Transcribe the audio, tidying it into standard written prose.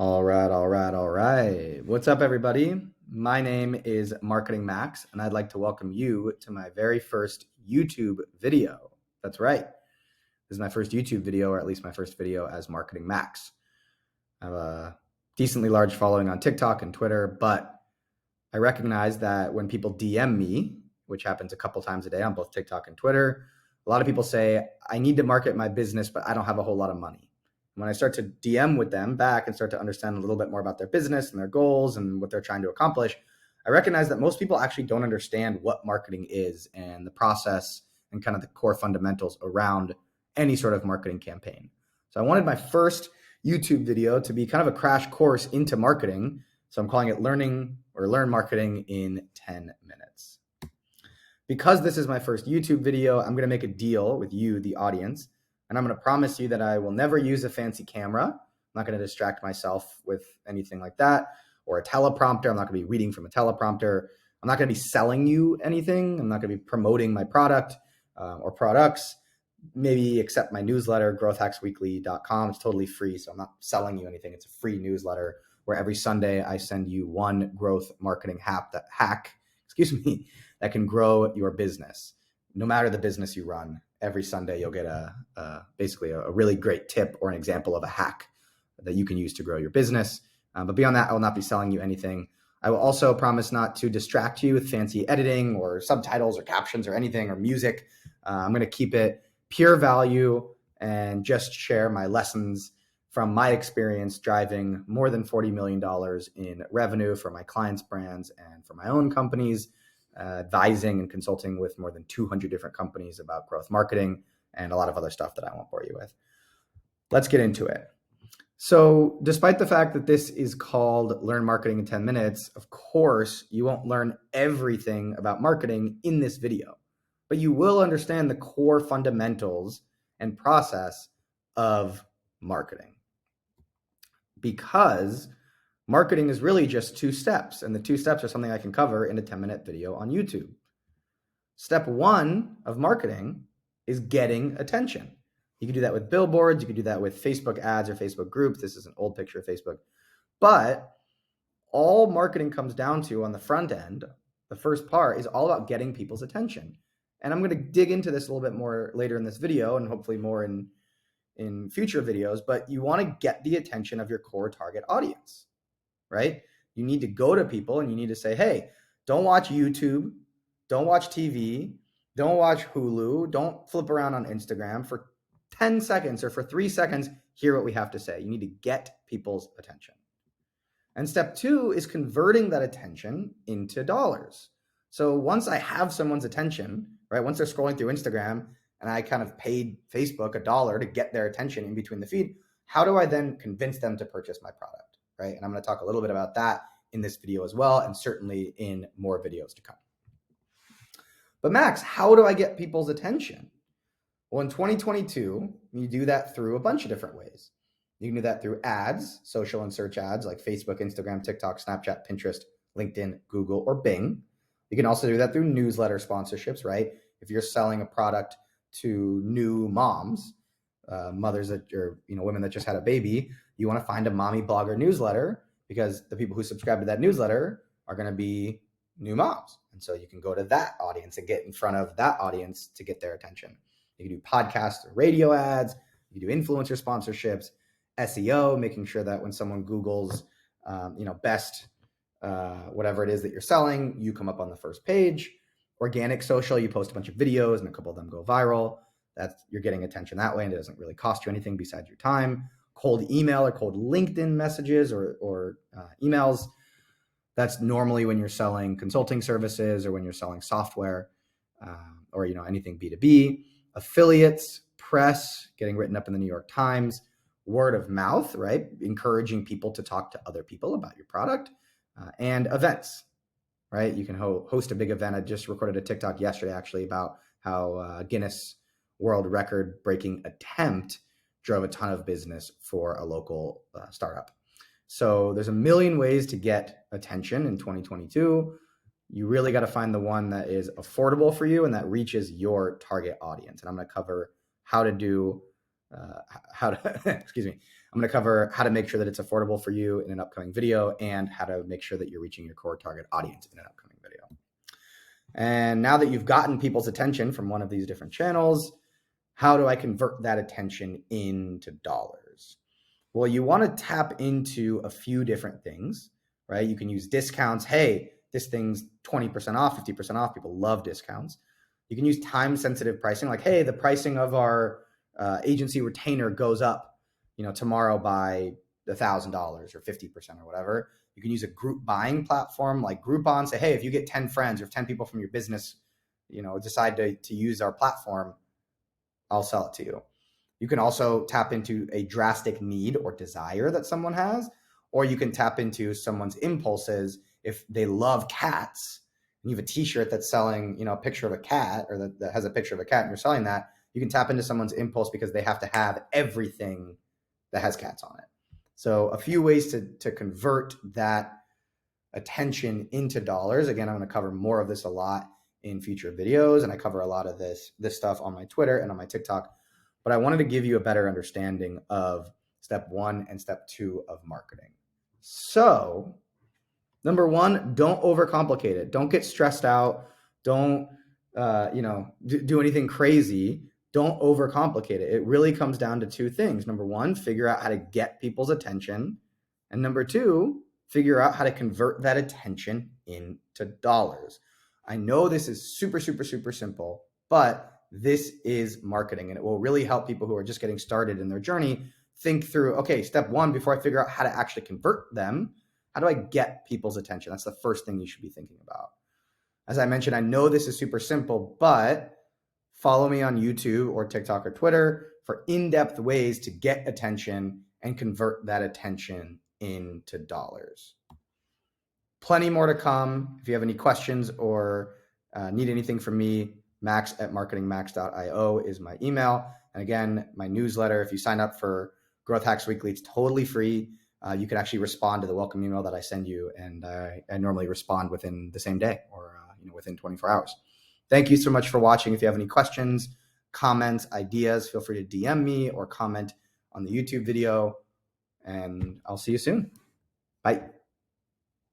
All right, all right, all right. What's up, everybody? My name is Marketing Max, and I'd like to welcome you to my very first YouTube video. That's right. This is my first YouTube video, or at least my first video as Marketing Max. I have a decently large following on TikTok and Twitter, but I recognize that when people DM me, which happens a couple times a day on both TikTok and Twitter, a lot of people say, I need to market my business, but I don't have a whole lot of money. When I start to DM with them back and start to understand a little bit more about their business and their goals and what they're trying to accomplish, I recognize that most people actually don't understand what marketing is and the process and kind of the core fundamentals around any sort of marketing campaign. So I wanted my first YouTube video to be kind of a crash course into marketing. So I'm calling it Learn Marketing in 10 Minutes. Because this is my first YouTube video, I'm going to make a deal with you, the audience, and I'm going to promise you that I will never use a fancy camera. I'm not going to distract myself with anything like that, or a teleprompter. I'm not going to be reading from a teleprompter. I'm not going to be selling you anything. I'm not going to be promoting my product or products, maybe except my newsletter, growthhacksweekly.com. It's totally free, so I'm not selling you anything. It's a free newsletter where every Sunday I send you one growth marketing hack that can grow your business. No matter the business you run, every Sunday you'll get basically a really great tip or an example of a hack that you can use to grow your business. But beyond that, I will not be selling you anything. I will also promise not to distract you with fancy editing or subtitles or captions or anything or music. I'm going to keep it pure value and just share my lessons from my experience driving more than $40 million in revenue for my clients' brands and for my own companies, advising and consulting with more than 200 different companies about growth marketing and a lot of other stuff that I won't bore you with. Let's get into it. So despite the fact that this is called Learn Marketing in 10 Minutes, of course, you won't learn everything about marketing in this video, but you will understand the core fundamentals and process of marketing. Because marketing is really just two steps, and the two steps are something I can cover in a 10-minute video on YouTube. Step one of marketing is getting attention. You can do that with billboards. You can do that with Facebook ads or Facebook groups. This is an old picture of Facebook. But all marketing comes down to on the front end, the first part is all about getting people's attention. And I'm going to dig into this a little bit more later in this video and hopefully more in future videos, but you want to get the attention of your core target audience, right? You need to go to people and you need to say, hey, don't watch YouTube, don't watch TV, don't watch Hulu, don't flip around on Instagram for 10 seconds or for 3 seconds, hear what we have to say. You need to get people's attention. And step two is converting that attention into dollars. So once I have someone's attention, right, once they're scrolling through Instagram and I kind of paid Facebook $1 to get their attention in between the feed, how do I then convince them to purchase my product, right? And I'm going to talk a little bit about that in this video as well, and certainly in more videos to come. But Max, how do I get people's attention? Well, in 2022, you do that through a bunch of different ways. You can do that through ads, social and search ads like Facebook, Instagram, TikTok, Snapchat, Pinterest, LinkedIn, Google, or Bing. You can also do that through newsletter sponsorships, right? If you're selling a product to new moms, mothers that are, women that just had a baby, you want to find a mommy blogger newsletter because the people who subscribe to that newsletter are going to be new moms. And so you can go to that audience and get in front of that audience to get their attention. You can do podcast or radio ads. You can do influencer sponsorships, SEO, making sure that when someone Googles, best whatever it is that you're selling, you come up on the first page. Organic social, you post a bunch of videos and a couple of them go viral. You're getting attention that way, and it doesn't really cost you anything besides your time. Cold email or cold LinkedIn messages or emails. That's normally when you're selling consulting services or when you're selling software or anything B2B. Affiliates, press, getting written up in the New York Times, word of mouth, right? Encouraging people to talk to other people about your product, and events, right? You can host a big event. I just recorded a TikTok yesterday actually about how Guinness World Record breaking attempt drove a ton of business for a local startup. So there's a million ways to get attention in 2022. You really got to find the one that is affordable for you and that reaches your target audience. And I'm going to cover how to I'm going to cover how to make sure that it's affordable for you in an upcoming video, and how to make sure that you're reaching your core target audience in an upcoming video. And now that you've gotten people's attention from one of these different channels, how do I convert that attention into dollars? Well, you want to tap into a few different things, right? You can use discounts. Hey, this thing's 20% off, 50% off. People love discounts. You can use time-sensitive pricing, like, hey, the pricing of our agency retainer goes up, tomorrow by $1,000 or 50% or whatever. You can use a group buying platform like Groupon. Say, hey, if you get 10 friends or 10 people from your business, decide to use our platform, I'll sell it to you. You can also tap into a drastic need or desire that someone has, or you can tap into someone's impulses. If they love cats and you have a t-shirt that's selling, a picture of a cat, or that has a picture of a cat, and you're selling that, you can tap into someone's impulse because they have to have everything that has cats on it. So a few ways to convert that attention into dollars. Again, I'm going to cover more of this a lot in future videos, and I cover a lot of this stuff on my Twitter and on my TikTok. But I wanted to give you a better understanding of step 1 and step 2 of marketing. So, number 1, don't overcomplicate it. Don't get stressed out. Don't do anything crazy. Don't overcomplicate it. It really comes down to 2 things. Number 1, figure out how to get people's attention. And number 2, figure out how to convert that attention into dollars. I know this is super, super, super simple, but this is marketing, and it will really help people who are just getting started in their journey think through, okay, step 1, before I figure out how to actually convert them, how do I get people's attention? That's the first thing you should be thinking about. As I mentioned, I know this is super simple, but follow me on YouTube or TikTok or Twitter for in-depth ways to get attention and convert that attention into dollars. Plenty more to come. If you have any questions or need anything from me, max@marketingmax.io is my email. And again, my newsletter, if you sign up for Growth Hacks Weekly, it's totally free. You can actually respond to the welcome email that I send you, and I normally respond within the same day, or within 24 hours. Thank you so much for watching. If you have any questions, comments, ideas, feel free to DM me or comment on the YouTube video, and I'll see you soon. Bye.